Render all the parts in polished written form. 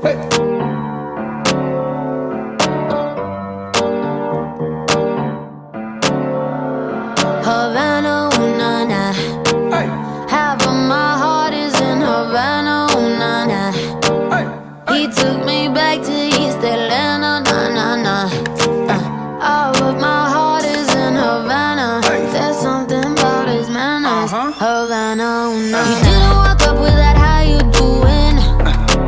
Havana, ooh, nah, nah. Half of my heart is in Havana, ooh, nah, nah. He took me back to East Atlanta, nah, nah, nah. All of my heart is in Havana. There's something about his manners. Havana, ooh, nah, nah. He didn't walk up with that, how you doing?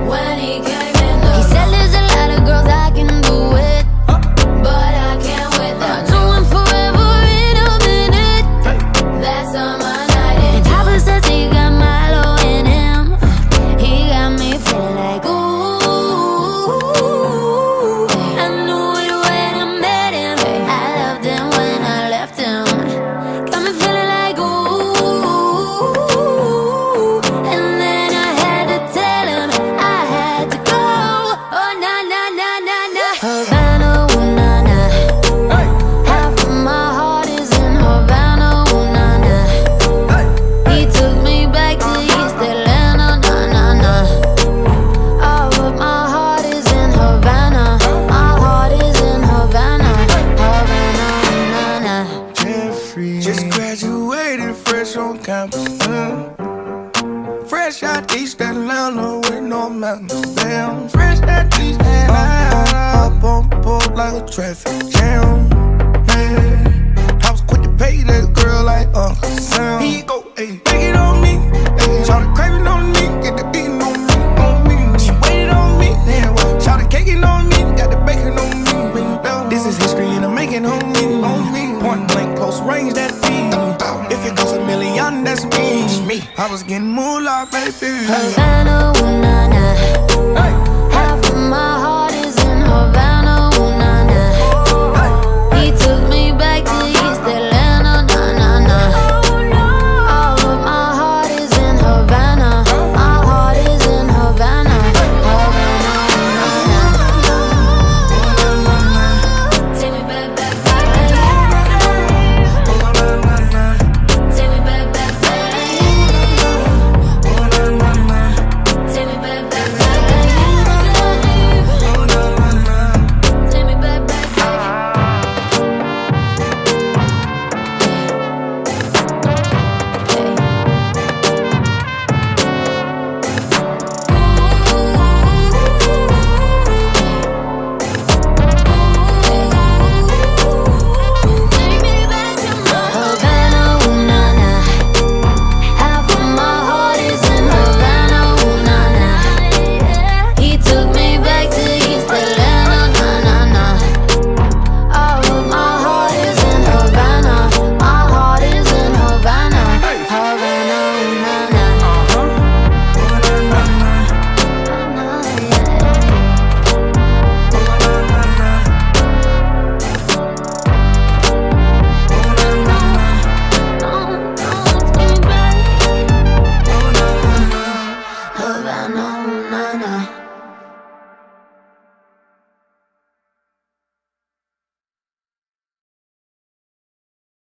When he came in, he said there's a lot of girls I can do it, but I can't with them. Doing forever in a minute. That's on my night. And Papa says he got Milo in him. He got me feeling like ooh. I knew it when I met him. I loved him when I left him. Got me feeling like ooh. And then I had to tell him I had to go. Oh, nah, nah, nah, nah, nah. Havana, ooh, nah, nah. Half of my heart is in Havana, ooh, nah, nah. He took me back to East Atlanta, nah, nah, nah. All of my heart is in Havana. My heart is in Havana. Havana, nah, nah. Jeffrey just graduated fresh on campus. Fresh out East Atlanta with no mountains. Damn, fresh out East Atlanta. Up on board like a traffic jam. Man, I was quick to pay that girl like Uncle Sam. Here you go, ayy, take it on me. Shout the craving on me, get the beating on me, on me. She waited on me, yeah, well, shout the caking on me, got the bacon on me. This is history and I'm making on me. Point blank, close range, that feed. If it goes a million, that's me. I was getting moolah, baby. Havana,